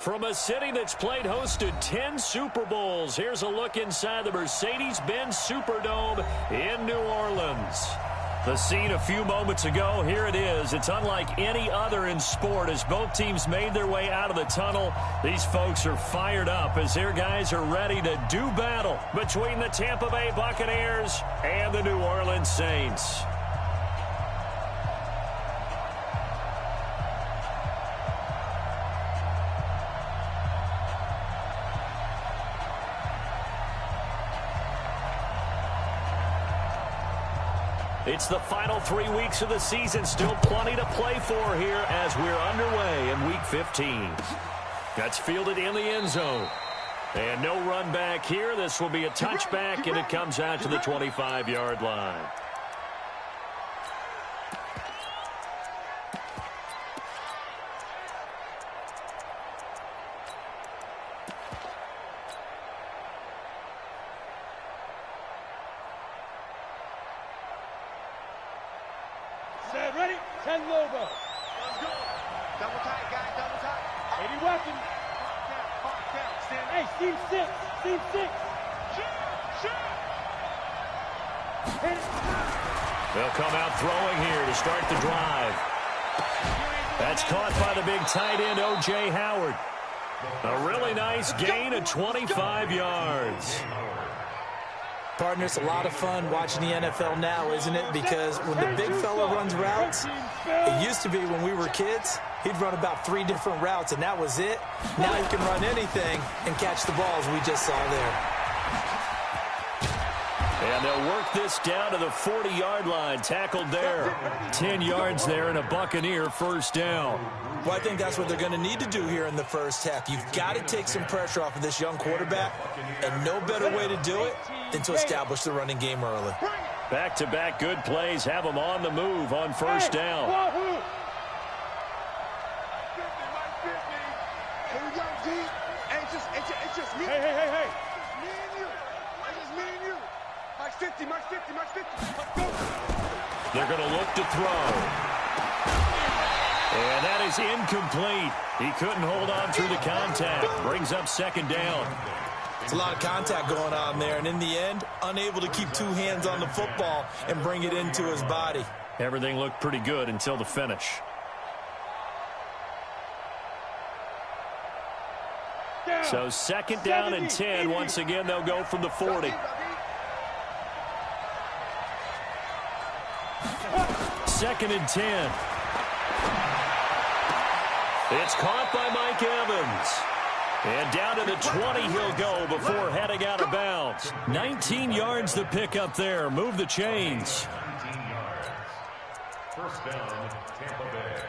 From a city that's played host to 10 Super Bowls, here's a look inside the Mercedes-Benz Superdome in New Orleans. The scene a few moments ago, here it is. It's unlike any other in sport as both teams made their way out of the tunnel. These folks are fired up as their guys are ready to do battle between the Tampa Bay Buccaneers and the New Orleans Saints. It's the final 3 weeks of the season. Still plenty to play for here as we're underway in Week 15. That's fielded in the end zone. And no run back here. This will be a touchback, and it comes out to the 25-yard line. Ready? 10 Lobo. Let's go. Double tight, guys. Double tight. 80 weapons. Stand. Hey, Steve 6. Steve 6. Shoot. Hit it. They'll come out throwing here to start the drive. That's caught by the big tight end, O.J. Howard. A really nice gain of 25 yards. Partner, it's a lot of fun watching the NFL now, isn't it? Because when the big fella runs routes, it used to be when we were kids, he'd run about 3 different routes, and that was it. Now he can run anything and catch the balls we just saw there. And they'll work this down to the 40-yard line, tackled there. 10 yards there and a Buccaneer first down. Well, I think that's what they're going to need to do here in the first half. You've got to take some pressure off of this young quarterback, and no better way to do it than to establish the running game early. Back-to-back good plays have them on the move on first down. Hey. Max 50. Let's go. They're going to look to throw. And that is incomplete. He couldn't hold on through the contact. Brings up second down. It's a lot of contact going on there, and in the end, unable to keep 2 hands on the football and bring it into his body. Everything looked pretty good until the finish. So second down and 10. Once again, they'll go from the 40. Second and 10. It's caught by Mike Evans. And down to the 20 he'll go before heading out of bounds. 19 yards to pick up there. Move the chains. 19 yards. First down, Tampa Bay.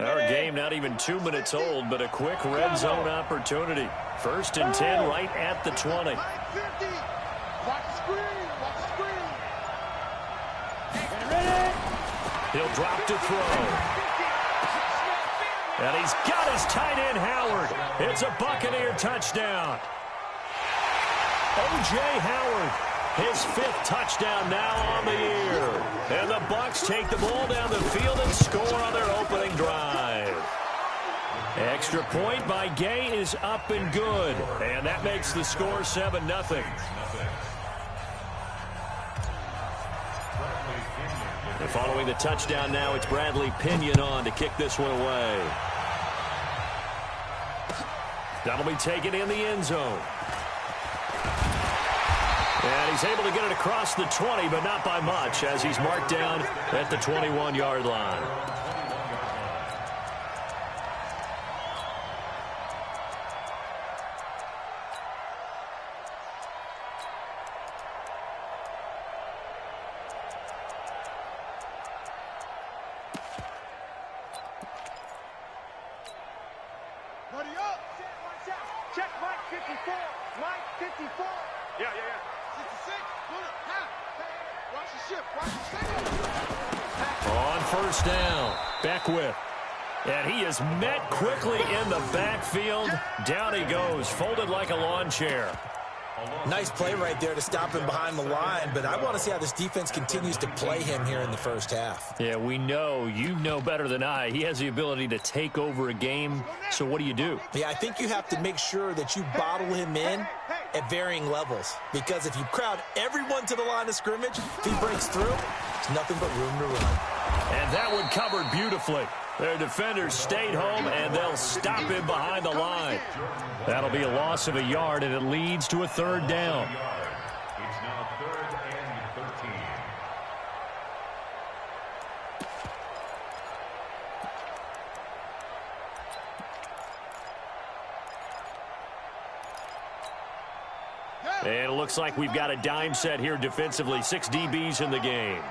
Our game not even 2 minutes old, but a quick red zone opportunity. First and 10 right at the 20. Watch the screen. He'll drop to throw. And he's got his tight end, Howard. It's a Buccaneer touchdown. O.J. Howard. His 5th touchdown now on the year. And the Bucs take the ball down the field and score on their opening drive. Extra point by Gay is up and good. And that makes the score 7-0. And following the touchdown now, it's Bradley Pinion on to kick this one away. That'll be taken in the end zone. And he's able to get it across the 20, but not by much, as he's marked down at the 21-yard line. Buddy up. Check Mike 54. Mike 54. Yeah. 66. On first down, Beckwith. And he is met quickly in the backfield. Down he goes, folded like a lawn chair. Nice play right there to stop him behind the line, but I want to see how this defense continues to play him here in the first half. Yeah, we know. You know better than I. He has the ability to take over a game, so what do you do? Yeah, I think you have to make sure that you bottle him in at varying levels, because if you crowd everyone to the line of scrimmage, if he breaks through, there's nothing but room to run. And that one covered beautifully. Their defenders stayed home, and they'll stop him behind the line. That'll be a loss of a yard, and it leads to a third down. It's now 3rd and 13. And it looks like we've got a dime set here defensively. 6 DBs in the game.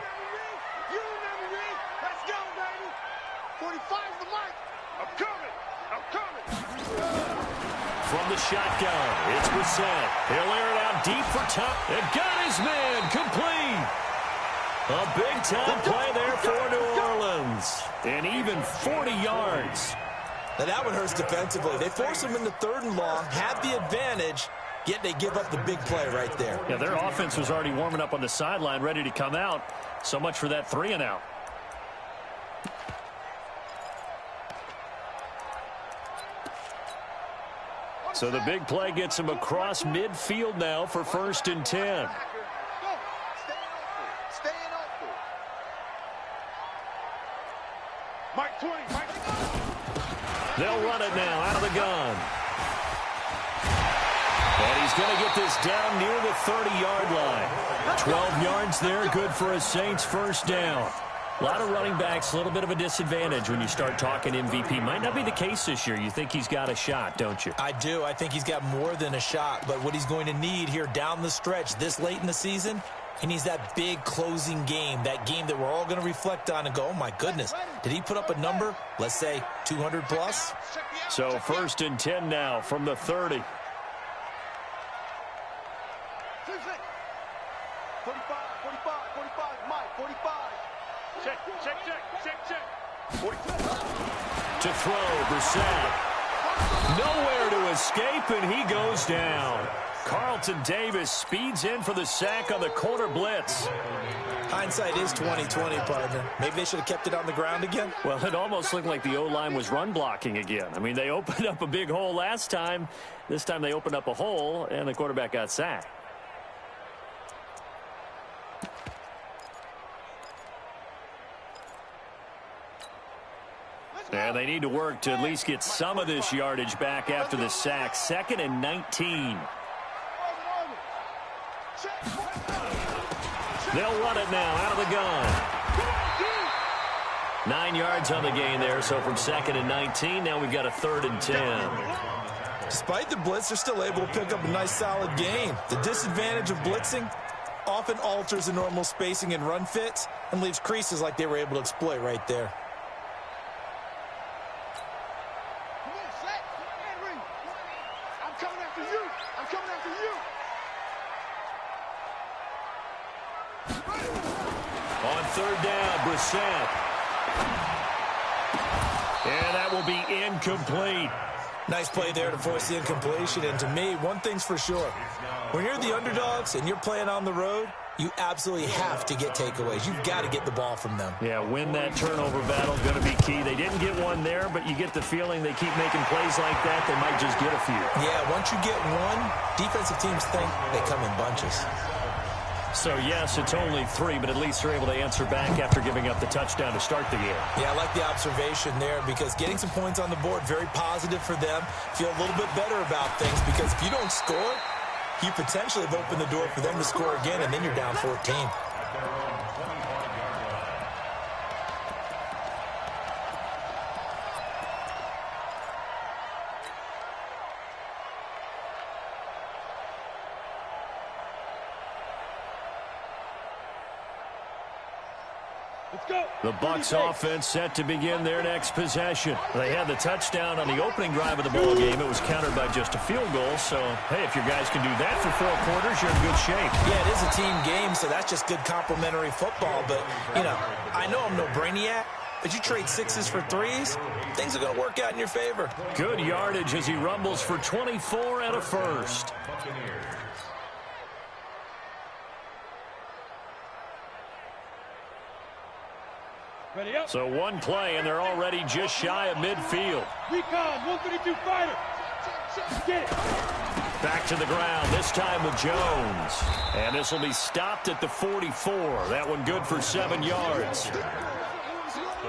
From the shotgun, it's Brissett. He'll air it out deep for top. And got his man complete. A big-time play there for New Orleans. And even 40 yards. Now that one hurts defensively. They force him into 3rd and long, have the advantage, yet they give up the big play right there. Yeah, their offense was already warming up on the sideline, ready to come out. So much for that 3-and-out. So the big play gets him across midfield now for 1st and 10. They'll run it now out of the gun. And he's going to get this down near the 30-yard line. 12 yards there, good for a Saints first down. A lot of running backs, a little bit of a disadvantage when you start talking MVP. Might not be the case this year. You think he's got a shot, don't you? I do. I think he's got more than a shot. But what he's going to need here down the stretch this late in the season, he needs that big closing game, that game that we're all going to reflect on and go, oh, my goodness, did he put up a number, let's say 200 plus? So 1st and 10 now from the 30. 45, Mike, 45. Check. 45. To throw, Brissett. Nowhere to escape, and he goes down. Carlton Davis speeds in for the sack on the corner blitz. Hindsight is 20/20, partner. Maybe they should have kept it on the ground again. Well, it almost looked like the O-line was run blocking again. I mean, they opened up a big hole last time. This time they opened up a hole, and the quarterback got sacked. And they need to work to at least get some of this yardage back after the sack. 2nd and 19. They'll run it now out of the gun. 9 yards on the gain there, so from 2nd and 19, now we've got a 3rd and 10. Despite the blitz, they're still able to pick up a nice solid gain. The disadvantage of blitzing often alters the normal spacing and run fits and leaves creases like they were able to exploit right there. On 3rd down, Brissett. And that will be incomplete. Nice play there to force the incompletion. And to me, one thing's for sure. When you're the underdogs and you're playing on the road, you absolutely have to get takeaways. You've got to get the ball from them. Yeah, win that turnover battle, going to be key. They didn't get one there, but you get the feeling they keep making plays like that, they might just get a few. Yeah, once you get one, defensive teams think they come in bunches. So, yes, it's only 3, but at least they're able to answer back after giving up the touchdown to start the game. Yeah, I like the observation there because getting some points on the board, very positive for them. Feel a little bit better about things because if you don't score, you potentially have opened the door for them to score again, and then you're down 14. The Bucs offense set to begin their next possession. They had the touchdown on the opening drive of the ball game. It was countered by just a field goal. So, hey, if your guys can do that for 4 quarters, you're in good shape. Yeah, it is a team game, so that's just good complimentary football. But, you know, I know I'm no brainiac, But you trade 6s for 3s, things are going to work out in your favor. Good yardage as he rumbles for 24 and a first. Ready up. So one play, and they're already just shy of midfield. Recon, 132 fighter. Get it. Back to the ground, this time with Jones. And this will be stopped at the 44. That one good for 7 yards.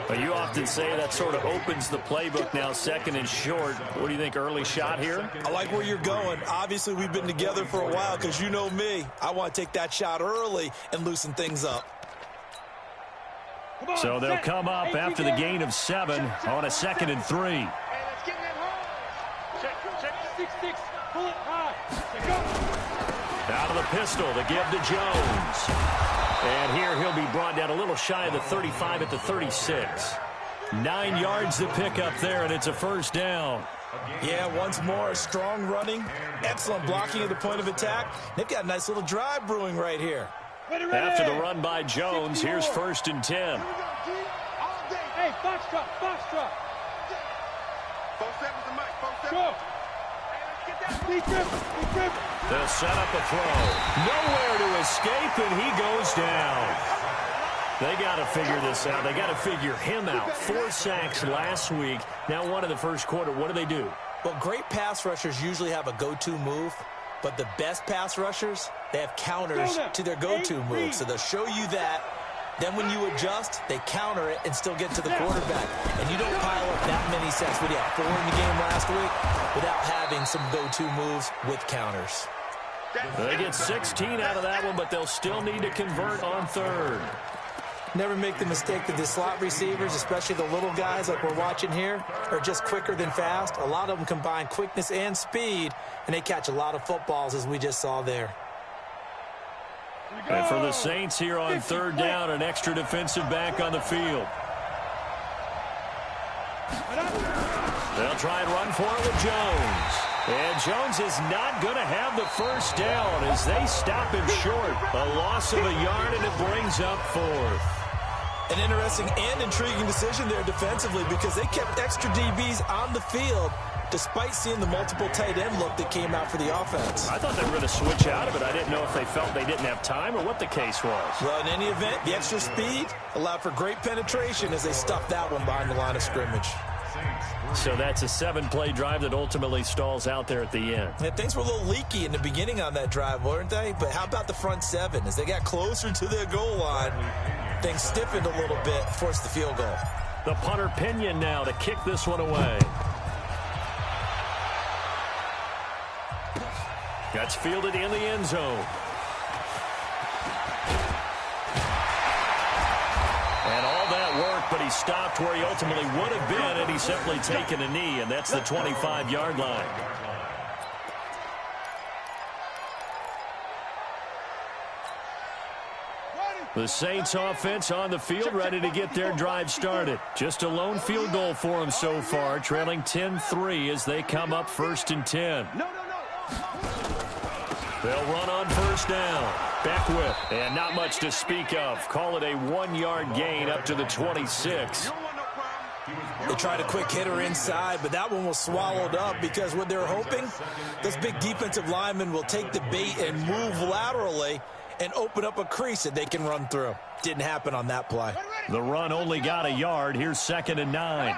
But you often say that sort of opens the playbook now, second and short. What do you think, early shot here? I like where you're going. Obviously, we've been together for a while because you know me. I want to take that shot early and loosen things up. So they'll come up after the gain of 7 on a 2nd and 3. Hey, let's get that home. Check. 6-6. Pull it high. Go. Out of the pistol to give to Jones. And here he'll be brought down a little shy of the 35 at the 36. 9 yards to pick up there, and it's a first down. Yeah, once more, strong running, excellent blocking at the point of attack. They've got a nice little drive brewing right here. Ready. After the run by Jones, here's 1st and 10. Hey, foxtrot. 4-7's the mic. 4-7. Go. They'll set up a throw. Nowhere to escape, and he goes down. They got to figure this out. They got to figure him out. 4 sacks last week. Now one in the first quarter. What do? Well, great pass rushers usually have a go-to move, but the best pass rushers, they have counters to their go-to move. So they'll show you that. Then when you adjust, they counter it and still get to the quarterback. And you don't pile up that many sacks. We had 4 in the game last week without having some go-to moves with counters. They get 16 out of that one, but they'll still need to convert on 3rd. Never make the mistake that the slot receivers, especially the little guys like we're watching here, are just quicker than fast. A lot of them combine quickness and speed, and they catch a lot of footballs, as we just saw there. And for the Saints here on 3rd down, an extra defensive back on the field. They'll try and run for it with Jones. And Jones is not going to have the first down as they stop him short. A loss of a yard, and it brings up 4th. An interesting and intriguing decision there defensively because they kept extra DBs on the field despite seeing the multiple tight end look that came out for the offense. I thought they were going to switch out of it. I didn't know if they felt they didn't have time or what the case was. Well, in any event, the extra speed allowed for great penetration as they stuffed that one behind the line of scrimmage. So that's a 7-play drive that ultimately stalls out there at the end. Yeah, things were a little leaky in the beginning on that drive, weren't they? But how about the front 7? As they got closer to their goal line, things stiffened a little bit, forced the field goal. The punter Pinion now to kick this one away. That's fielded in the end zone. And all that work, but he stopped where he ultimately would have been, and he's simply taken a knee, and that's the 25-yard line. The Saints offense on the field, ready to get their drive started. Just a lone field goal for them so far, trailing 10-3 as they come up 1st and 10. They'll run on 1st down. Beckwith, and not much to speak of. Call it a 1-yard gain up to the 26. They tried a quick hitter inside, but that one was swallowed up because what they're hoping, this big defensive lineman will take the bait and move laterally and open up a crease that they can run through. Didn't happen on that play. The run only got a yard. Here's 2nd and 9.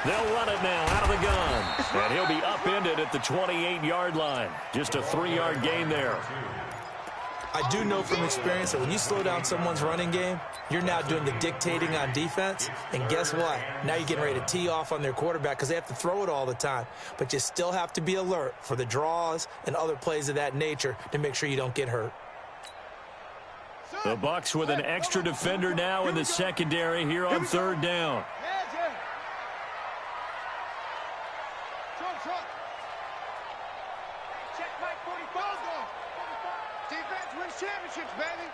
They'll run it now out of the gun. And he'll be upended at the 28-yard line. Just a 3-yard gain there. I do know from experience that when you slow down someone's running game, you're now doing the dictating on defense. And guess what? Now you're getting ready to tee off on their quarterback because they have to throw it all the time. But you still have to be alert for the draws and other plays of that nature to make sure you don't get hurt. The Bucs with an extra defender now in the secondary here on 3rd down. Check Mike 45. Defense, we're championships, baby.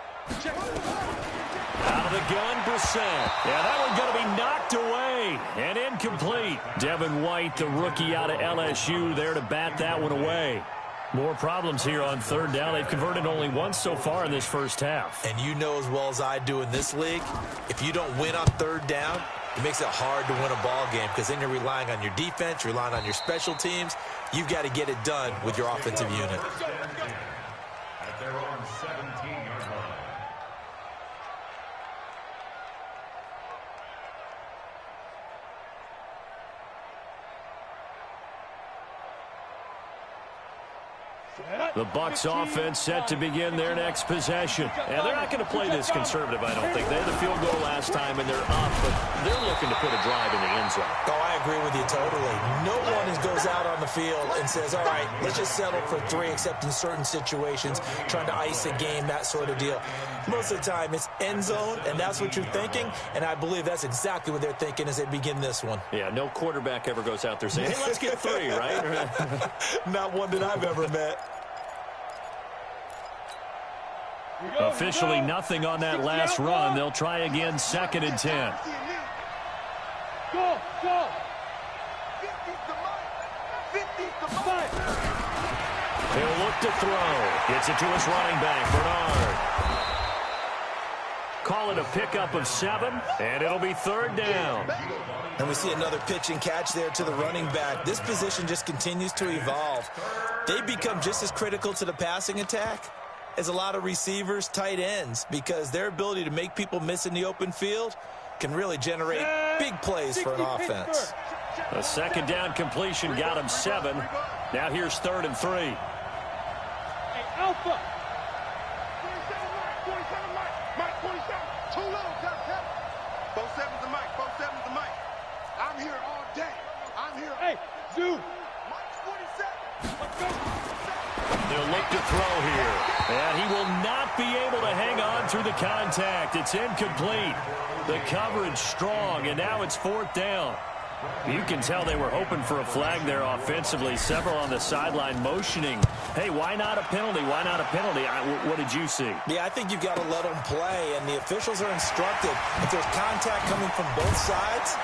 Out of the gun, Brissett. Yeah, that one going to be knocked away and incomplete. Devin White, the rookie out of LSU, there to bat that one away. More problems here on third down. They've converted only once so far in this first half. And you know as well as I do in this league, if you don't win on third down, it makes it hard to win a ball game because then you're relying on your defense, you're relying on your special teams. You've got to get it done with your offensive unit. At their own 17-yard line. The Bucs offense set to begin their next possession. And they're not going to play this conservative, I don't think. They had the field goal last time, and they're up, but they're looking to put a drive in the end zone. Oh, I agree with you totally. No one goes out on the field and says, all right, let's just settle for 3, except in certain situations, trying to ice a game, that sort of deal. Most of the time, it's end zone, and that's what you're thinking, and I believe that's exactly what they're thinking as they begin this one. Yeah, no quarterback ever goes out there saying, hey, let's get 3, right? Not one that I've ever met. Officially nothing on that last run. They'll try again, 2nd and 10. Go, go. He'll look to throw. Gets it to his running back, Bernard. Call it a pickup of 7, and it'll be 3rd down. And we see another pitch and catch there to the running back. This position just continues to evolve. They become just as critical to the passing attack as a lot of receivers, tight ends, because their ability to make people miss in the open field can really generate big plays for an offense. A 2nd down completion got him 7. Now here's 3rd and 3. Hey, Alpha. 27 Mike, 27. Too low, got 47's the Mike, 47's the Mike. I'm here all day. I'm here. Hey, Zoo. Mike's 47. Let's go. They'll look to throw here. And he will not be able to hang on through the contact. It's incomplete. The coverage strong, and now it's 4th down. You can tell they were hoping for a flag there offensively. Several on the sideline motioning. Hey, why not a penalty? Why not a penalty? What did you see? Yeah, I think you've got to let them play, and the officials are instructed. If there's contact coming from both sides,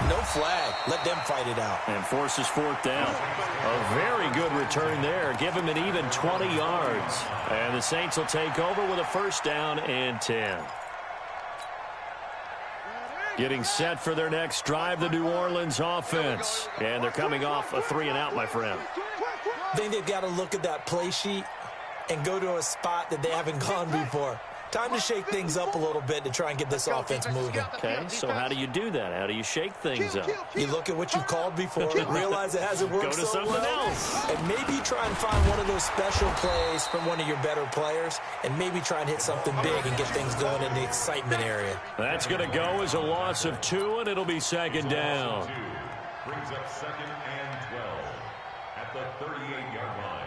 no flag. Let them fight it out. And forces 4th down. A very good return there. Give him an even 20 yards. And the Saints will take over with a 1st down and 10. Getting set for their next drive, the New Orleans offense. And they're coming off a 3-and-out, my friend. I think they've got to look at that play sheet and go to a spot that they haven't gone before. Time to shake things up a little bit to try and get this offense moving. Okay, so how do you do that? How do you shake things up? You look at what you've called before, realize it hasn't worked Go to so something well, else. and maybe try and find one of those special plays from one of your better players, and maybe try and hit something big and get things going in the excitement area. That's going to go as a loss of 2, and it'll be 2nd down. Brings up 2nd and 12 at the 38-yard line.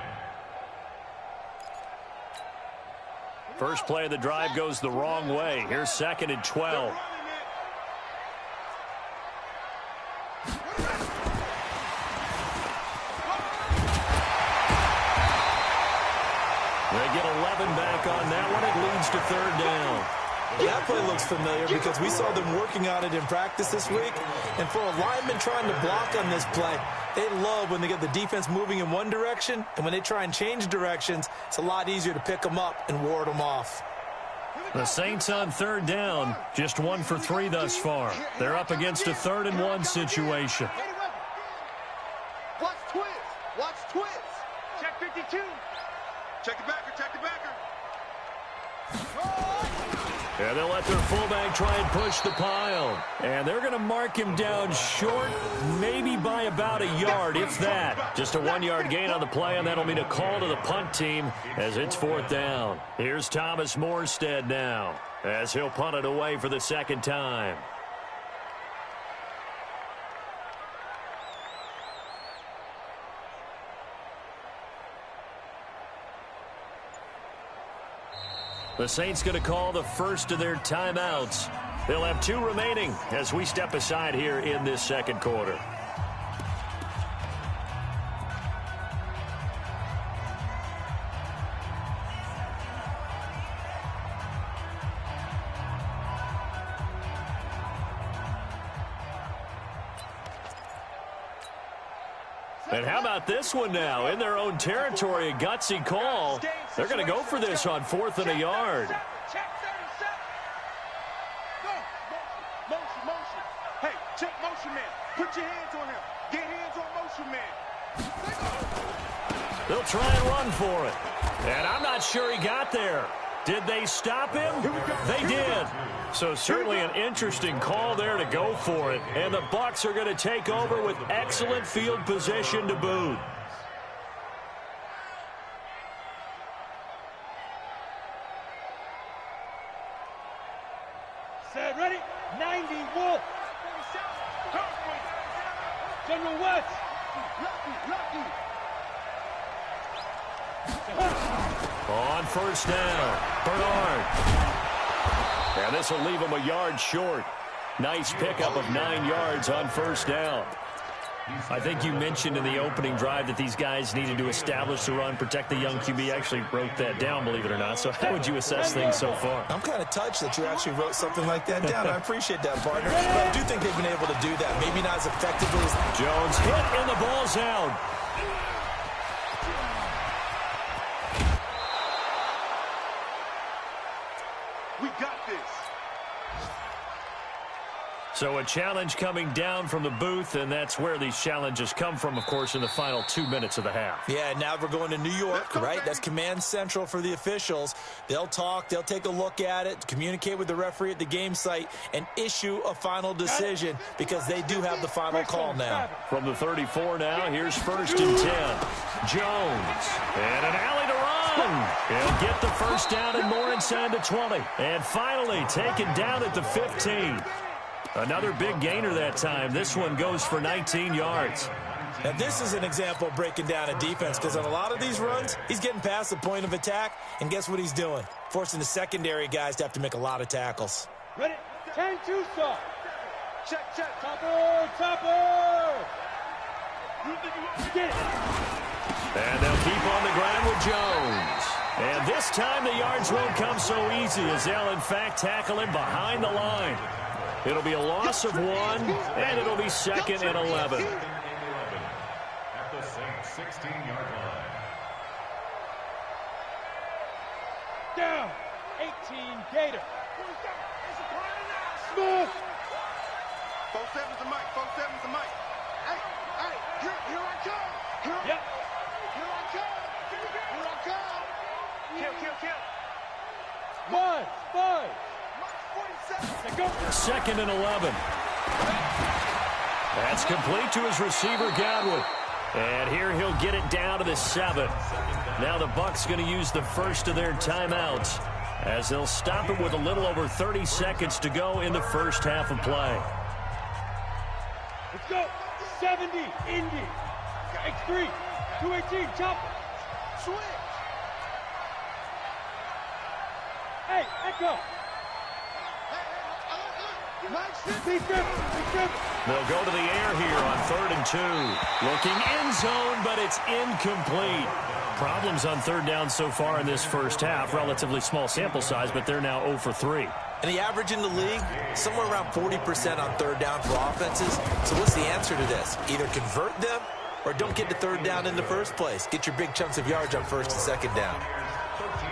First play of the drive goes the wrong way. Here's 2nd and 12. They get 11 back on that one. It leads to 3rd down. That play looks familiar because we saw them working on it in practice this week. And for a lineman trying to block on this play, they love when they get the defense moving in one direction. And when they try and change directions, it's a lot easier to pick them up and ward them off. The Saints on 3rd down, just 1 for 3 thus far. They're up against a 3rd and 1 situation. Watch twins. Watch twins. Check 52. Check the backer. Check the backer. Yeah, they'll let their fullback try and push the pile. And they're going to mark him down short, maybe by about a yard, if that. Just a 1-yard gain on the play, and that'll mean a call to the punt team as it's 4th down. Here's Thomas Morstead now as he'll punt it away for the 2nd time. The Saints going to call the first of their timeouts. They'll have 2 remaining as we step aside here in this 2nd quarter. And how about this one now? In their own territory, a gutsy call. They're going to go for this on 4th and a yard. Motion. Hey, check motion man. Put your hands on him. Get hands on motion man. They'll try and run for it. And I'm not sure he got there. Did they stop him? They did. So certainly an interesting call there to go for it. And the Bucs are going to take over with excellent field position to boot. Set, ready? 90, Wolf. General West. Lucky. On first down, Bernard. And this will leave him a yard short. Nice pickup of 9 yards on first down. I think you mentioned in the opening drive that these guys needed to establish the run, protect the young QB. I actually wrote that down, believe it or not. So how would you assess things so far? I'm kind of touched that you actually wrote something like that down. I appreciate that, partner. But I do think they've been able to do that. Maybe not as effectively as... Jones hit and the ball's out. We got this. So a challenge coming down from the booth, and that's where these challenges come from, of course, in the final 2 minutes of the half. Yeah, now we're going to New York, right? That's command central for the officials. They'll talk, they'll take a look at it, communicate with the referee at the game site, and issue a final decision because they do have the final call now. From the 34 now, here's 1st and 10. Jones, and an alley to run. He'll get the first down and more inside the 20. And finally taken down at the 15. Another big gainer that time. This one goes for 19 yards. Now, this is an example of breaking down a defense because on a lot of these runs, he's getting past the point of attack, and guess what he's doing? Forcing the secondary guys to have to make a lot of tackles. Ready? 10-2 stop. Check. Topper. Get it. And they'll keep on the ground with Jones. And this time the yards won't come so easy as they'll, in fact, tackle him behind the line. It'll be a loss of 1, and it'll be 2nd and 11. At the same 16-yard line. Down. 18 Gator. Smooth. 4-7's the mic. 4-7's the mic. Hey, here I come. Here I come. Kill. 1, 5. 2nd and 11. That's complete to his receiver, Godwin. And here he'll get it down to the 7. Now the Bucs going to use the first of their timeouts as they'll stop it with a little over 30 seconds to go in the first half of play. Let's go. 70, Indy. X3, 218, chopper. Switch. Hey, echo. They'll go to the air here on 3rd and 2. Looking end zone, but it's incomplete. Problems on 3rd down so far in this first half. Relatively small sample size, but they're now 0 for 3. And the average in the league, somewhere around 40% on 3rd down for offenses. So what's the answer to this? Either convert them or don't get to 3rd down in the first place. Get your big chunks of yards on 1st and 2nd down.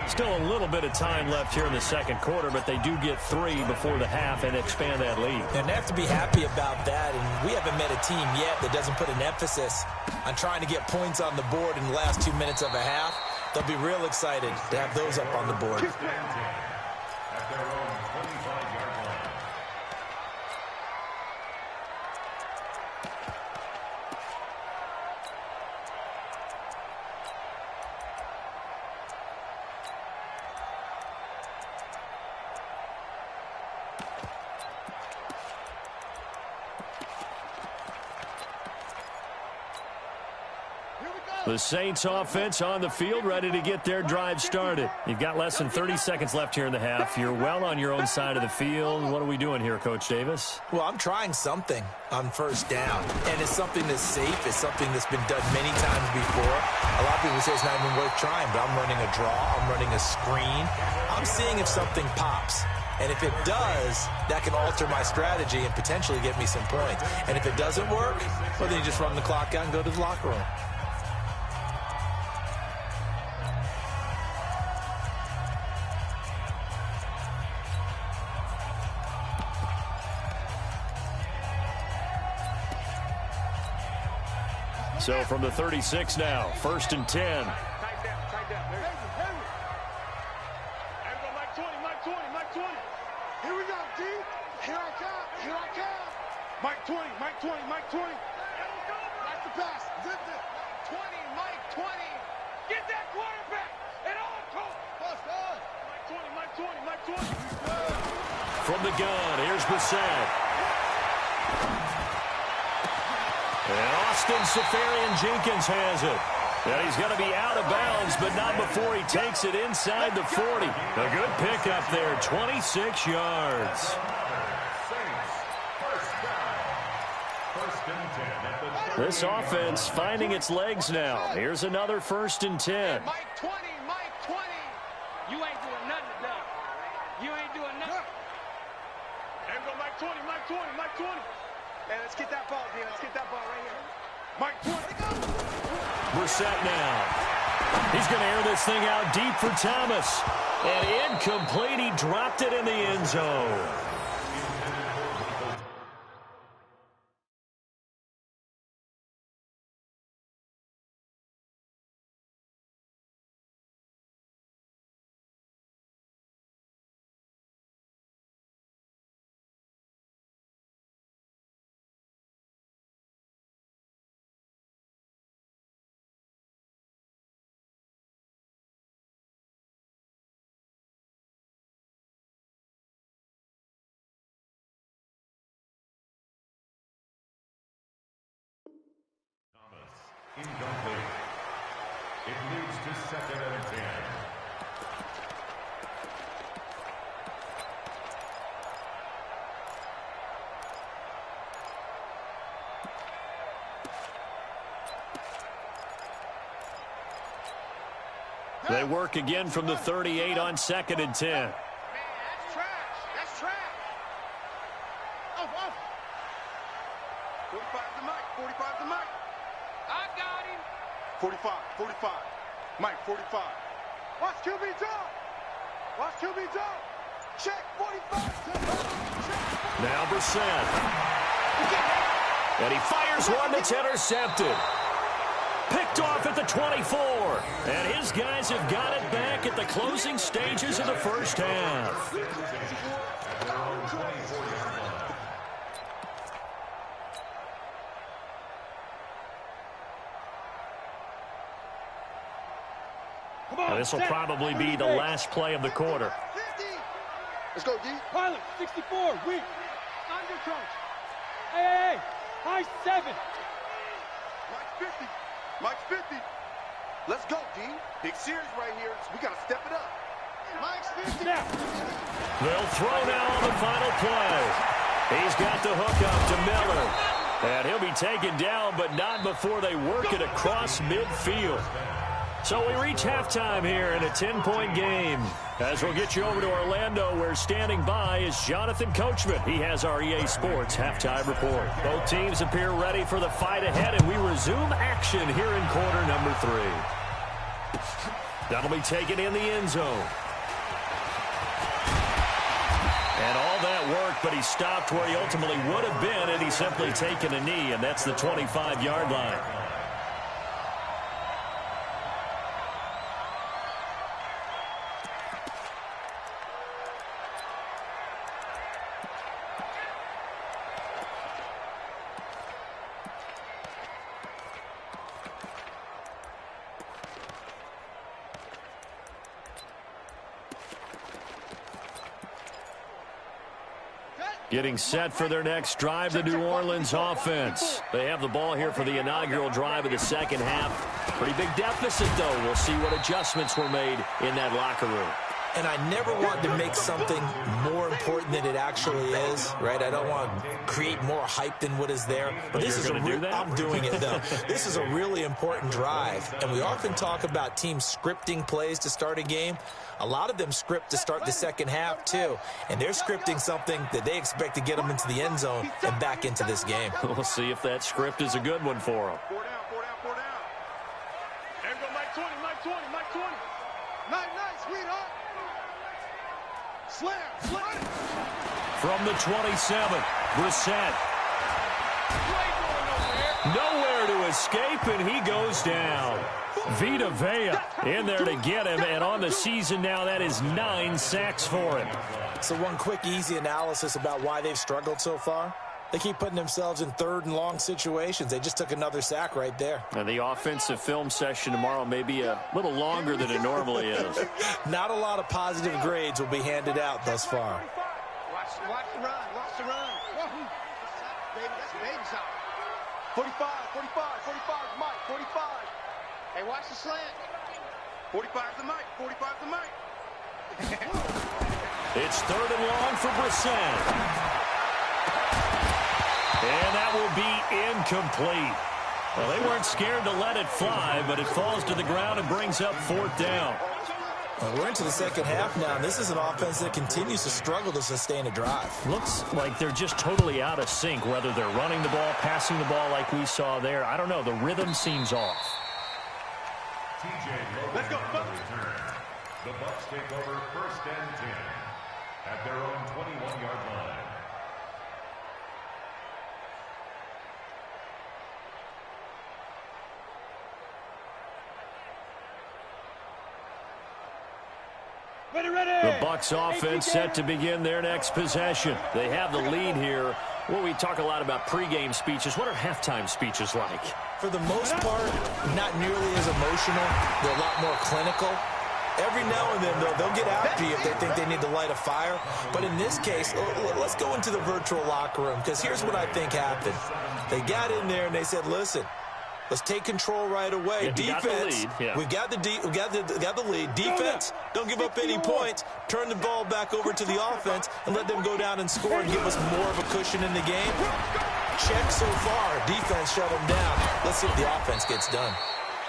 Still a little bit of time left here in the second quarter, but they do get 3 before the half and expand that lead. And they have to be happy about that, and we haven't met a team yet that doesn't put an emphasis on trying to get points on the board in the last 2 minutes of a half. They'll be real excited to have those up on the board. At their own 25-yard line. The Saints offense on the field, ready to get their drive started. You've got less than 30 seconds left here in the half. You're well on your own side of the field. What are we doing here, Coach Davis? Well, I'm trying something on 1st down, and it's something that's safe. It's something that's been done many times before. A lot of people say it's not even worth trying, but I'm running a draw. I'm running a screen. I'm seeing if something pops. And if it does, that can alter my strategy and potentially get me some points. And if it doesn't work, well, then you just run the clock out and go to the locker room. So from the 36 now, 1st and 10. Tight down. Mike 20. Here we go, D. Here I come. Mike 20. That's the pass. Zip it. 20, Mike 20. Get that quarterback. And all coach. Mike 20. From the gun, here's Brissett. And Austin Seferian-Jenkins has it. And he's going to be out of bounds, but not before he takes it inside the 40. A good pickup there, 26 yards. This offense finding its legs now. Here's another 1st and 10. Mike 20. You ain't doing nothing, Doug. You ain't doing nothing. And go Mike 20. Hey, let's get that ball, D. Let's get that ball right here. Mike 20. Brissett now. He's going to air this thing out deep for Thomas. And incomplete. He dropped it in the end zone. Incomplete. It leads to 2nd and 10. They work again from the 38 on 2nd and 10. Man, that's trash. Off. 45 to Mike. I got him. 45. Mike, 45. Watch QB drop. Check 45. Now Brissett. And he fires one that's intercepted. Picked off at the 24. And his guys have got it back at the closing stages of the first half. This will probably be the last play of the quarter. Let's go, D. Pilot, 64, weak. Under coach. Hey. High 7. Mike's 50. Let's go, D. Big series right here. We got to step it up. Mike's 50. Now. They'll throw now on the final play. He's got the hook up to Miller. And he'll be taken down, but not before they work it across midfield. So we reach halftime here in a 10-point game. As we'll get you over to Orlando, where standing by is Jonathan Coachman. He has our EA Sports halftime report. Both teams appear ready for the fight ahead, and we resume action here in quarter number 3. That'll be taken in the end zone. And all that work, but he stopped where he ultimately would have been had he simply taken a knee, and that's the 25-yard line. Getting set for their next drive, the New Orleans offense. They have the ball here for the inaugural drive of the second half. Pretty big deficit, though. We'll see what adjustments were made in that locker room. And I never want to make something more important than it actually is, right? I don't want to create more hype than what is there. But this is I'm doing it, though. This is a really important drive. And we often talk about teams scripting plays to start a game. A lot of them script to start the second half, too. And they're scripting something that they expect to get them into the end zone and back into this game. We'll see if that script is a good one for them. 4 down, 4 down, 4 down. There we go, Mike 20, Mike 20, Mike 20. Nice, sweetheart. Slam. From the 27, Brissett. Nowhere to escape, and he goes down. Vita Vea in there to get him, and on the season now, that is 9 sacks for him. So one quick, easy analysis about why they've struggled so far. They keep putting themselves in third and long situations. They just took another sack right there. And the offensive film session tomorrow may be a little longer than it normally is. Not a lot of positive grades will be handed out thus far. Watch the run. Baby, that's baby shot. 45, Mike, 45. Hey, watch the slant. 45 the Mike, 45 the Mike. It's third and long for Brissett. And that will be incomplete. Well, they weren't scared to let it fly, but it falls to the ground and brings up 4th down. Well, we're into the second half now, and this is an offense that continues to struggle to sustain a drive. Looks like they're just totally out of sync, whether they're running the ball, passing the ball like we saw there. I don't know. The rhythm seems off. Let's go. The Bucs take over 1st and 10 at their own 21-yard line. Ready. The Bucs offense set to begin their next possession. They have the lead here. Well, we talk a lot about pregame speeches. What are halftime speeches like? For the most part, not nearly as emotional. They're a lot more clinical. Every now and then, though, they'll get after you if they think they need to light a fire. But in this case, let's go into the virtual locker room, because here's what I think happened. They got in there and they said, listen, let's take control right away. Defense, we've got the lead. Defense, don't give up any points. Turn the ball back over to the offense and let them go down and score and give us more of a cushion in the game. Check so far. Defense shut them down. Let's see if the offense gets done.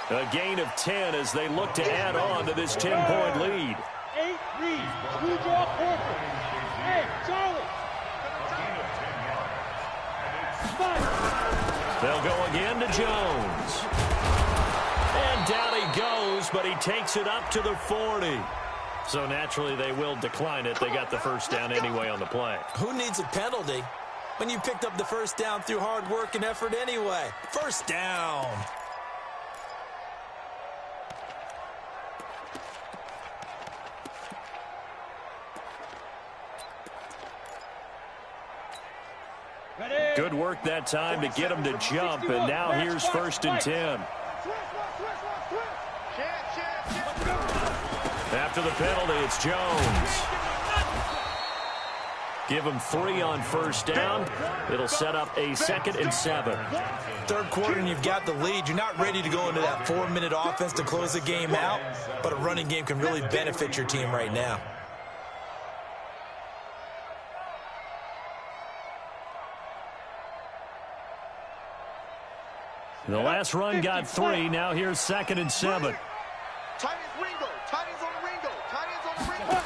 A gain of 10 as they look to add on to this 10-point lead. 8 read. Screw draw corporate. Hey, Charlie. They'll go again to Jones. And down he goes, but he takes it up to the 40. So naturally they will decline it. They got the first down anyway on the play. Who needs a penalty when you picked up the first down through hard work and effort anyway? First down. Good work that time to get him to jump, and now here's 1st and 10. After the penalty, it's Jones. Give him 3 on first down. It'll set up a 2nd and 7. Third quarter and you've got the lead. You're not ready to go into that 4-minute offense to close the game out, but a running game can really benefit your team right now. The last run got 3. Now here's 2nd and 7. Tight ends Ringo. Tight ends on the Ringo. Tight ends on the Ringo.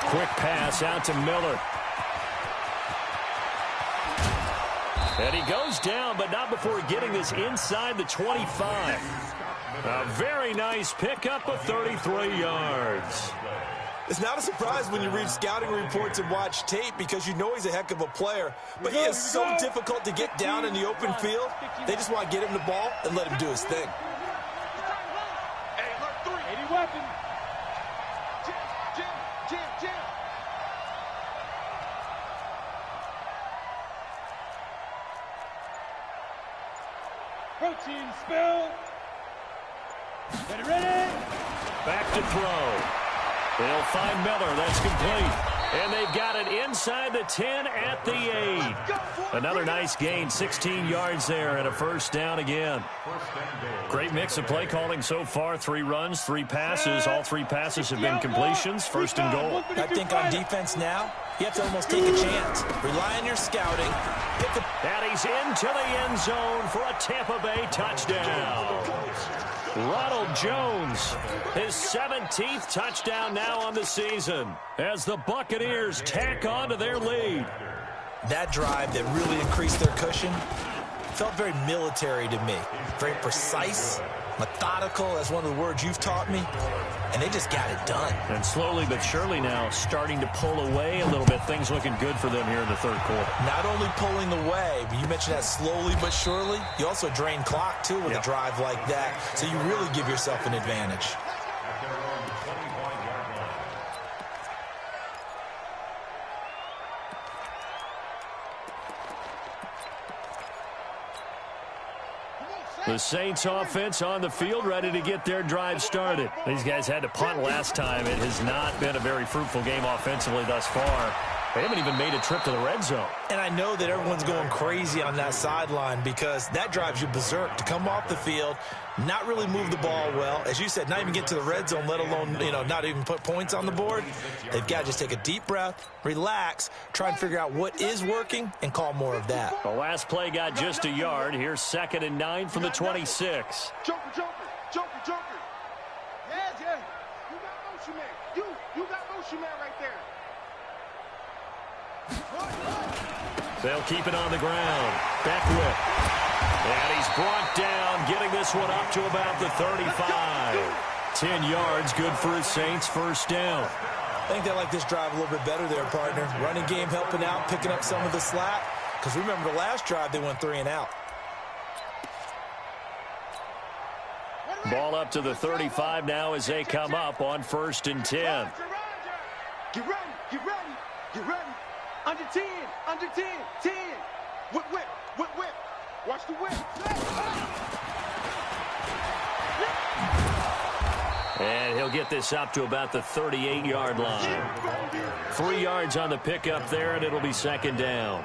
Quick pass out to Miller. And he goes down, but not before getting this inside the 25. A very nice pickup of 33 yards. It's not a surprise when you read scouting reports and watch tape because you know he's a heck of a player. But he is so difficult to get down in the open field. They just want to get him the ball and let him do his thing. Hey, alert 3. 80 weapon. Jim. Protein spill. Ready. Back to throw. They'll find Miller. That's complete. And they've got it inside the 10 at the 8. Another nice gain, 16 yards there and a first down again. Great mix of play calling so far. 3 runs, 3 passes. All 3 passes have been completions. First and goal. I think on defense now, you have to almost take a chance. Rely on your scouting. And he's into the end zone for a Tampa Bay touchdown. Ronald Jones, his 17th touchdown now on the season as the Buccaneers tack on to their lead. That drive that really increased their cushion felt very military to me. Very precise, methodical, that's one of the words you've taught me. And they just got it done. And slowly but surely now starting to pull away a little bit. Things looking good for them here in the third quarter. Not only pulling away, but you mentioned that slowly but surely. You also drain clock, too, with a drive like that. So you really give yourself an advantage. The Saints offense on the field, ready to get their drive started. These guys had to punt last time. It has not been a very fruitful game offensively thus far. They haven't even made a trip to the red zone. And I know that everyone's going crazy on that sideline because that drives you berserk to come off the field, not really move the ball well. As you said, not even get to the red zone, let alone, not even put points on the board. They've got to just take a deep breath, relax, try and figure out what is working, and call more of that. The last play got just a yard. Here's 2nd and 9 from the 26. Joker. Yeah. You got motion man. You got motion man right there. They'll keep it on the ground. Beckwith. And he's brought down, getting this one up to about the 35. 10 yards, good for his Saints first down. I think they like this drive a little bit better there, partner. Running game helping out, picking up some of the slack. Because remember the last drive, they went 3 and out. Ball up to the 35 now as they come up on 1st and 10. Get ready. Under 10. 10. Whip. Watch the whip. And he'll get this up to about the 38-yard line. 3 yards on the pickup there, and it'll be 2nd down.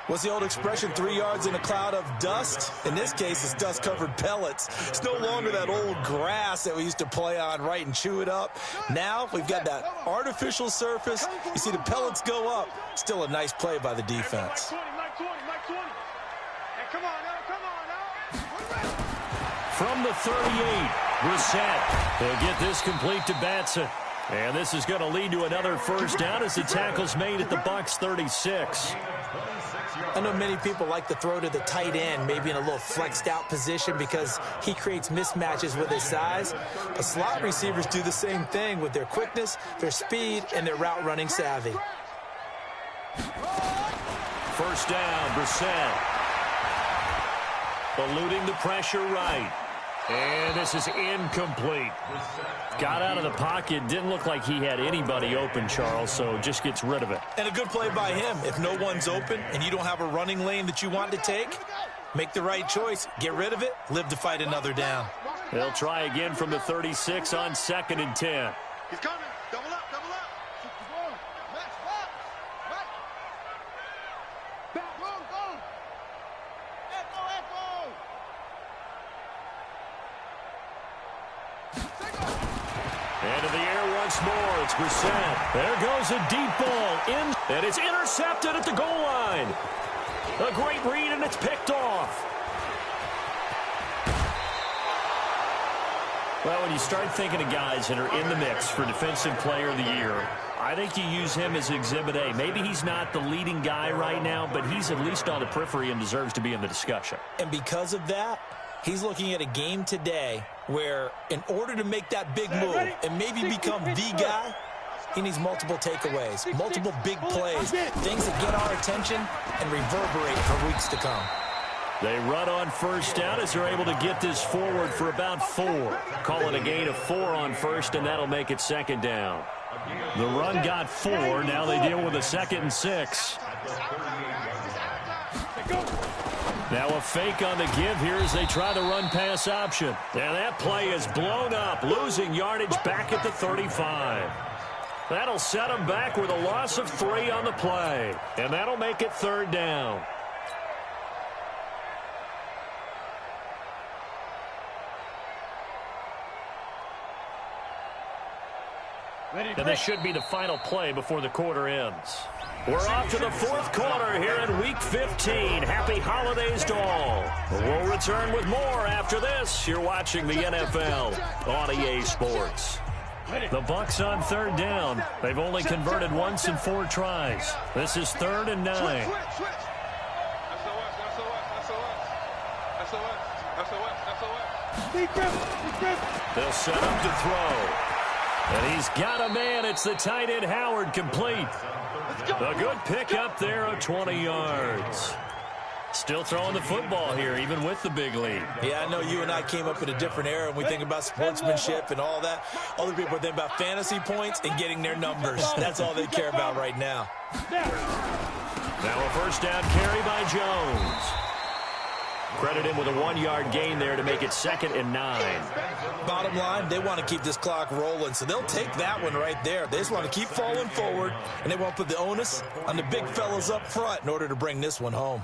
What's the old expression, 3 yards in a cloud of dust? In this case, it's dust-covered pellets. It's no longer that old grass that we used to play on, right, and chew it up. Now we've got that artificial surface. You see the pellets go up. Still a nice play by the defense. Mike 20. Hey, come on now. From the 38, Brissett. They'll get this complete to Batson. And this is going to lead to another first down as the tackle's made at the Bucs 36. I know many people like to throw to the tight end, maybe in a little flexed out position because he creates mismatches with his size. But slot receivers do the same thing with their quickness, their speed, and their route running savvy. First down, Brissett. Eluding the pressure right. And this is incomplete. Got out of the pocket. Didn't look like he had anybody open, Charles, so just gets rid of it. And a good play by him. If no one's open and you don't have a running lane that you want to take, make the right choice. Get rid of it. Live to fight another down. They'll try again from the 36 on 2nd and 10. He's coming. Double up. Into the air once more. It's Brissett. There goes a deep ball in, and it's intercepted at the goal line. A great read, and it's picked off. Well, when you start thinking of guys that are in the mix for Defensive Player of the Year, I think you use him as Exhibit A. Maybe he's not the leading guy right now, but he's at least on the periphery and deserves to be in the discussion. And because of that, he's looking at a game today where in order to make that big move and maybe become the guy, he needs multiple takeaways, multiple big plays, things that get our attention and reverberate for weeks to come. They run on first down as they're able to get this forward for about 4. Call it a gain of 4 on first, and that'll make it 2nd down. The run got 4. Now they deal with a 2nd and 6. Now a fake on the give here as they try the run-pass option. And that play is blown up, losing yardage back at the 35. That'll set them back with a loss of 3 on the play. And that'll make it 3rd down. And this should be the final play before the quarter ends. We're off to the 4th quarter here in Week 15. Happy holidays to all. We'll return with more after this. You're watching the NFL on EA Sports. The Bucs on 3rd down. They've only converted once in 4 tries. This is 3rd and 9. They'll set up to throw. And he's got a man. It's the tight end Howard, complete. A good pickup there of 20 yards. Still throwing the football here, even with the big lead. Yeah, I know you and I came up in a different era, and we think about sportsmanship and all that. Other people think about fantasy points and getting their numbers. That's all they care about right now. Now a 1st down carry by Jones. Credit him with a 1-yard gain there to make it 2nd and 9. Bottom line, they want to keep this clock rolling, so they'll take that one right there. They just want to keep falling forward, and they won't put the onus on the big fellas up front in order to bring this one home.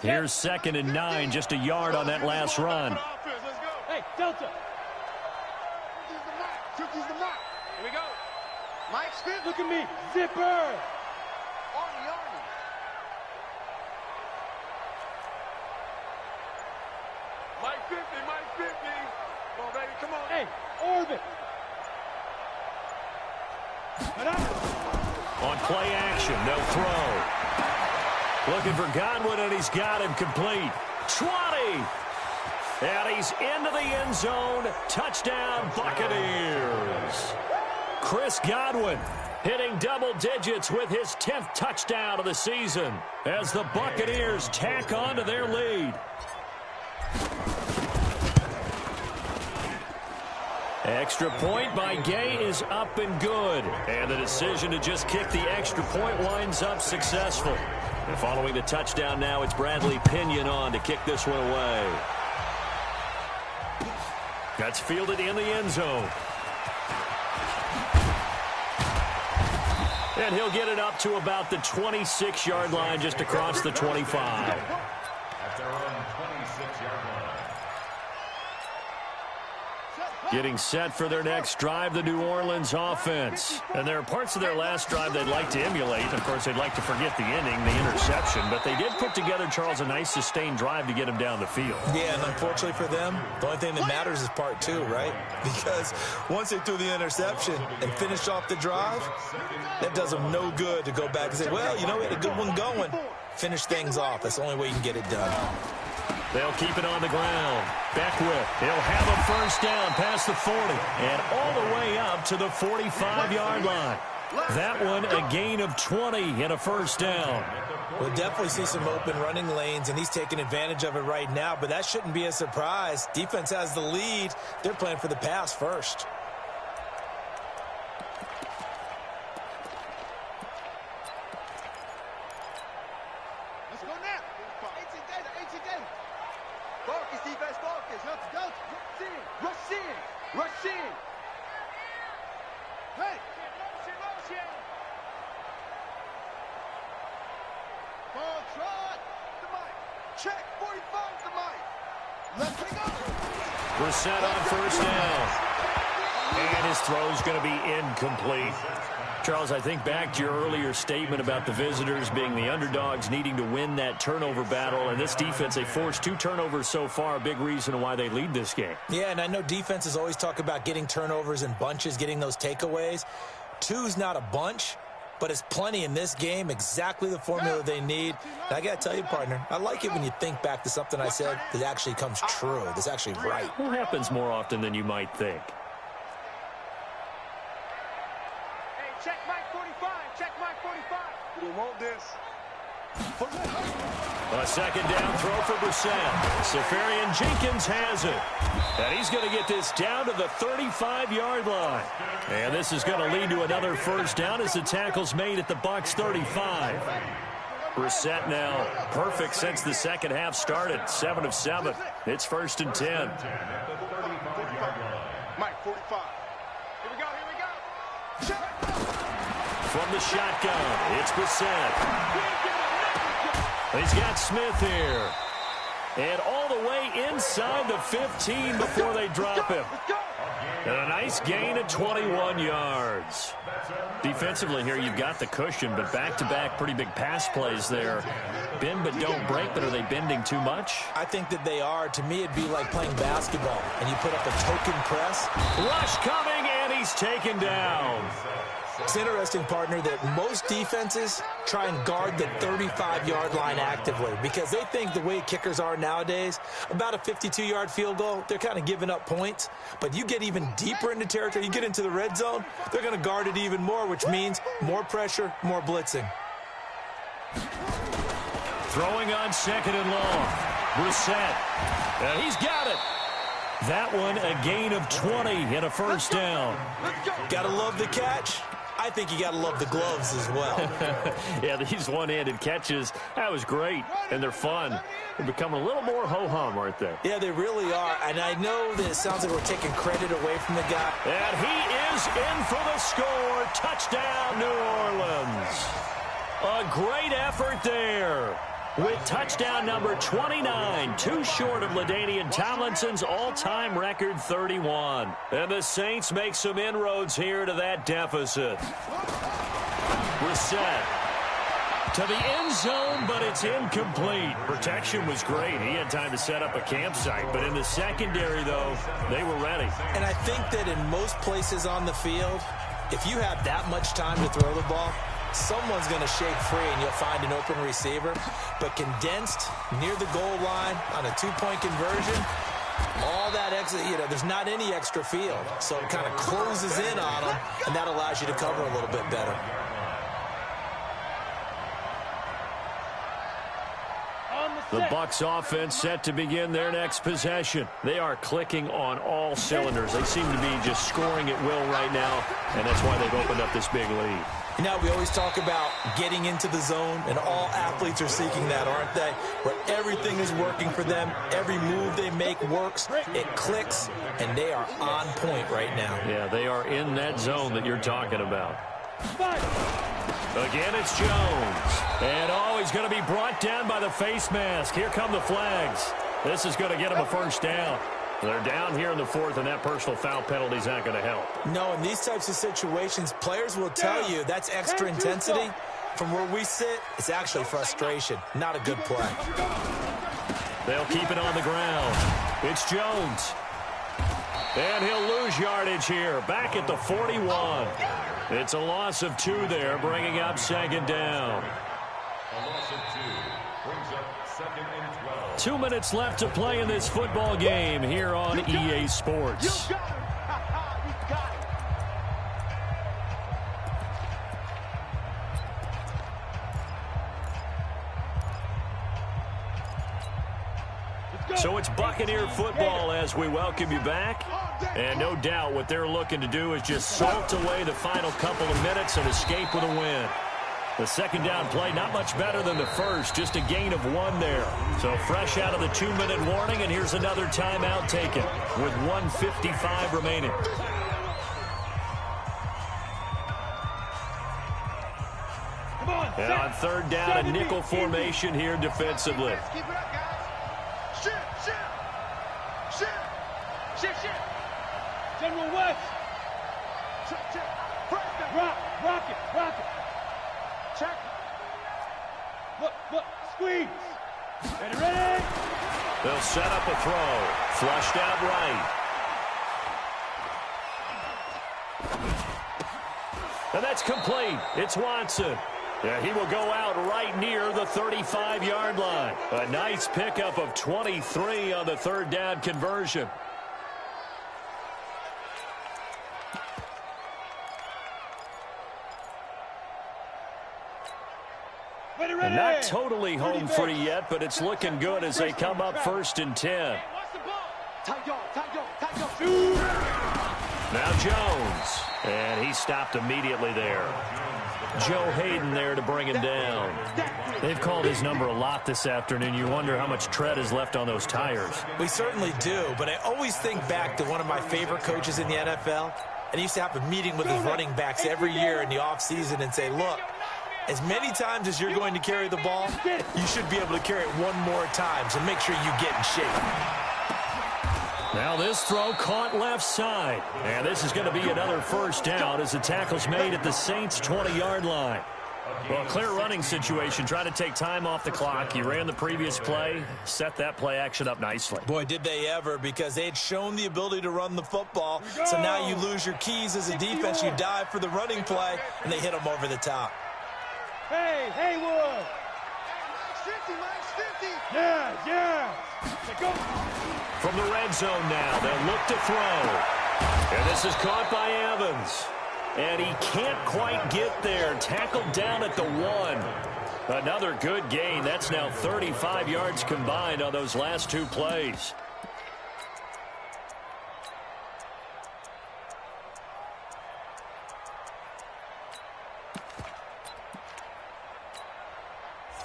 Here's 2nd and 9, just a yard on that last run. Hey, Delta. Here we go. Mike Smith, look at me. Zipper. Mike 50, Mike 50. Come on, baby, come on. Hey, orbit. On play action, they'll throw. Looking for Godwin, and he's got him complete. 20. And he's into the end zone. Touchdown, Buccaneers. Chris Godwin hitting double digits with his 10th touchdown of the season as the Buccaneers tack on to their lead. Extra point by Gay is up and good. And the decision to just kick the extra point winds up successful. And following the touchdown now, it's Bradley Pinion on to kick this one away. That's fielded in the end zone. And he'll get it up to about the 26-yard line, just across the 25. At their own 26-yard line. Getting set for their next drive, the New Orleans offense. And there are parts of their last drive they'd like to emulate. Of course, they'd like to forget the inning, the interception. But they did put together, Charles, a nice sustained drive to get him down the field. Yeah, and unfortunately for them, the only thing that matters is part 2, right? Because once they threw the interception and finished off the drive, that does them no good to go back and say, well, you know, we had a good one going. Finish things off. That's the only way you can get it done. They'll keep it on the ground. Beckwith, he'll have a 1st down past the 40 and all the way up to the 45-yard line. That one a gain of 20 and a 1st down. We'll definitely see some open running lanes, and he's taking advantage of it right now, but that shouldn't be a surprise. Defense has the lead. They're playing for the pass first. Set on 1st down. And his throw's going to be incomplete. Charles, I think back to your earlier statement about the visitors being the underdogs needing to win that turnover battle. And this defense, they forced 2 turnovers so far, a big reason why they lead this game. Yeah, and I know defenses always talk about getting turnovers in bunches, getting those takeaways. 2's not a bunch, but it's plenty in this game, exactly the formula they need. And I got to tell you, partner, I like it when you think back to something I said that actually comes true, that's actually right. It happens more often than you might think. Hey, check Mike 45. Check Mike 45. We want this. A 2nd down throw for Brissett. Safarian Jenkins has it. And he's going to get this down to the 35-yard line. And this is going to lead to another 1st down as the tackle's made at the Bucs 35. Brissett now perfect since the second half started. 7 of 7. It's 1st and 10. Mike 45. Here we go, here we go. From the shotgun, it's Brissett. He's got Smith here. And all the way inside the 15 before they drop him. And a nice gain of 21 yards. Defensively here, you've got the cushion, but back-to-back pretty big pass plays there. Bend but don't break, but are they bending too much? I think that they are. To me, it'd be like playing basketball, and you put up a token press. Rush coming, and he's taken down. It's interesting, partner, that most defenses try and guard the 35-yard line actively because they think the way kickers are nowadays, about a 52-yard field goal, they're kind of giving up points. But you get even deeper into territory, you get into the red zone, they're going to guard it even more, which means more pressure, more blitzing. Throwing on second and long. Brissett. He's got it. That one, a gain of 20 and a first down. Got to love the catch. I think you got to love the gloves as well. Yeah, these one-handed catches, that was great, and they're fun. They're becoming a little more ho-hum right there. Yeah, they really are, and I know that it sounds like we're taking credit away from the guy. And he is in for the score. Touchdown, New Orleans. A great effort there. With touchdown number 29, too short of LaDainian Tomlinson's all-time record 31. And the Saints make some inroads here to that deficit. Brissett to the end zone, but it's incomplete. Protection was great. He had time to set up a campsite, but in the secondary, though, they were ready. And I think that in most places on the field, if you have that much time to throw the ball, someone's going to shake free and you'll find an open receiver. But condensed near the goal line on a two-point conversion, all that extra, there's not any extra field. So it kind of closes in on them, and that allows you to cover a little bit better. The Bucs offense set to begin their next possession. They are clicking on all cylinders. They seem to be just scoring at will right now, and that's why they've opened up this big lead. We always talk about getting into the zone, and all athletes are seeking that, aren't they? Where everything is working for them, every move they make works, it clicks, and they are on point right now. Yeah, they are in that zone that you're talking about. Again, it's Jones. And, he's going to be brought down by the face mask. Here come the flags. This is going to get him a first down. They're down here in the fourth, and that personal foul penalty is not going to help. No, in these types of situations, players will tell you that's extra intensity. From where we sit, it's actually frustration, not a good play. They'll keep it on the ground. It's Jones. And he'll lose yardage here, back at the 41. It's a loss of 2 there, bringing up second down. A loss of 2 brings up second and 12. 2 minutes left to play in this football game here on EA Sports. So it's Buccaneer football as we welcome you back. And no doubt what they're looking to do is just salt away the final couple of minutes and escape with a win. The second down play, not much better than the first, just a gain of 1 there. So fresh out of the 2-minute warning, and here's another timeout taken with 1:55 remaining. And on third down, a nickel formation here defensively. Keep it up, guys. Shift. General West. Check. Rock it. Check. Look. Squeeze. Ready? They'll set up a throw. Flushed out right. And that's complete. It's Watson. Yeah, he will go out right near the 35-yard line. A nice pickup of 23 on the third down conversion. And not totally home free yet, but it's looking good as they come up 1st and 10. Now Jones. And he stopped immediately there. Joe Hayden there to bring him down. They've called his number a lot this afternoon. You wonder how much tread is left on those tires. We certainly do, but I always think back to one of my favorite coaches in the NFL, And he used to have a meeting with his running backs every year in the offseason and say, look, as many times as you're going to carry the ball, you should be able to carry it one more time, so make sure you get in shape. Now this throw caught left side. And this is going to be another first down as the tackle's made at the Saints' 20-yard line. Well, clear running situation, trying to take time off the clock. He ran the previous play, set that play action up nicely. Boy, did they ever, because they had shown the ability to run the football. So now you lose your keys as a defense. You dive for the running play, and they hit them over the top. Hey, Haywood! Yeah! Go. From the red zone now, they'll look to throw. And this is caught by Evans. And he can't quite get there. Tackled down at the 1. Another good gain. That's now 35 yards combined on those last 2 plays.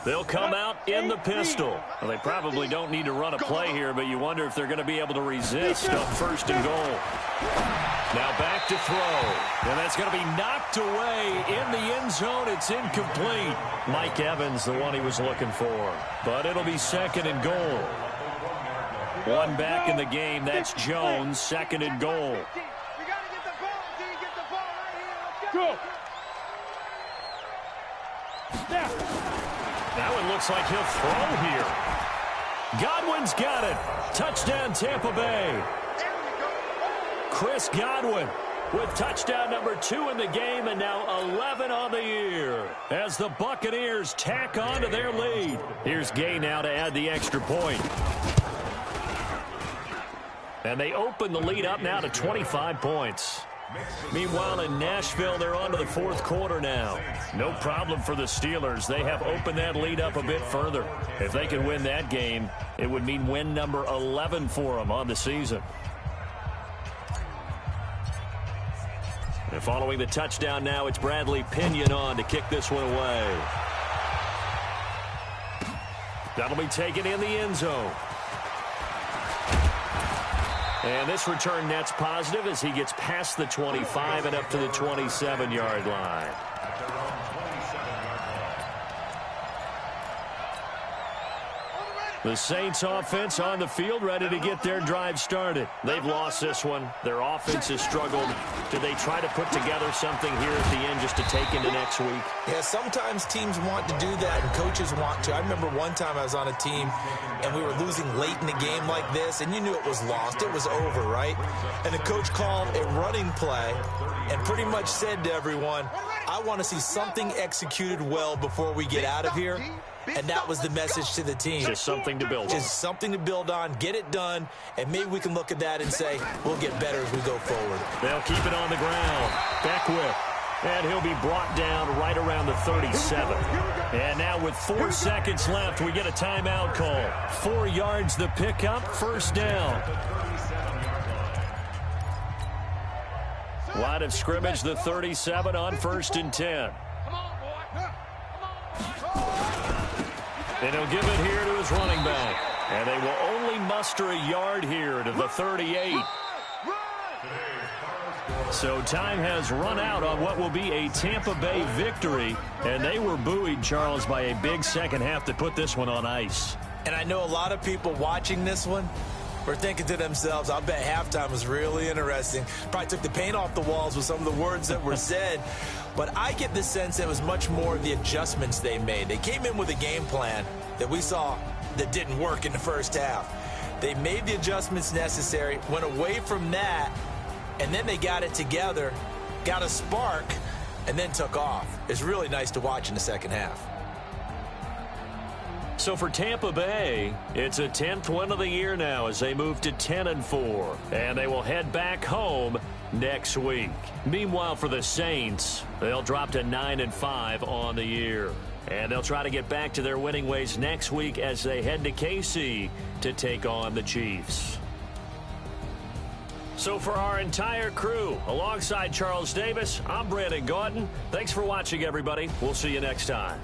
They'll come out in the pistol. Well, they probably don't need to run a play here, but you wonder if they're going to be able to resist on 1st and goal. Now back to throw. And that's going to be knocked away in the end zone. It's incomplete. Mike Evans, the one he was looking for. But it'll be 2nd and goal. One back in the game. That's Jones, 2nd and goal. Go. That one looks like he'll throw here. Godwin's got it. Touchdown, Tampa Bay. Chris Godwin with touchdown number 2 in the game, and now 11 on the year as the Buccaneers tack on to their lead. Here's Gay now to add the extra point. And they open the lead up now to 25 points. Meanwhile, in Nashville, they're on to the 4th quarter now. No problem for the Steelers. They have opened that lead up a bit further. If they can win that game, it would mean win number 11 for them on the season. And following the touchdown now, it's Bradley Pinion on to kick this one away. That'll be taken in the end zone. And this return net's positive as he gets past the 25 and up to the 27-yard line. The Saints offense on the field, ready to get their drive started. They've lost this one. Their offense has struggled. Do they try to put together something here at the end just to take into next week? Yeah, sometimes teams want to do that and coaches want to. I remember one time I was on a team and we were losing late in the game like this, and you knew it was lost. It was over, right? And the coach called a running play and pretty much said to everyone, I want to see something executed well before we get out of here. And that was the message to the team. Just something to build on. Just something to build on, get it done, and maybe we can look at that and say, we'll get better as we go forward. They'll keep it on the ground. Beckwith. And he'll be brought down right around the 37. And now with 4 seconds left, we get a timeout call. 4 yards the pickup, 1st down. Line of scrimmage, the 37 on 1st and 10. And he'll give it here to his running back. And they will only muster a yard here to the 38. So time has run out on what will be a Tampa Bay victory. And they were buoyed, Charles, by a big second half to put this one on ice. And I know a lot of people watching this one were thinking to themselves, I bet halftime was really interesting. Probably took the paint off the walls with some of the words that were said. But I get the sense it was much more of the adjustments they made. They came in with a game plan that we saw that didn't work in the first half. They made the adjustments necessary, went away from that, and then they got it together, got a spark, and then took off. It's really nice to watch in the second half. So for Tampa Bay, it's a 10th win of the year now as they move to 10-4. And they will head back home next week. Meanwhile, for the Saints, they'll drop to 9-5 on the year. And they'll try to get back to their winning ways next week as they head to KC to take on the Chiefs. So for our entire crew, alongside Charles Davis, I'm Brandon Gaudin. Thanks for watching, everybody. We'll see you next time.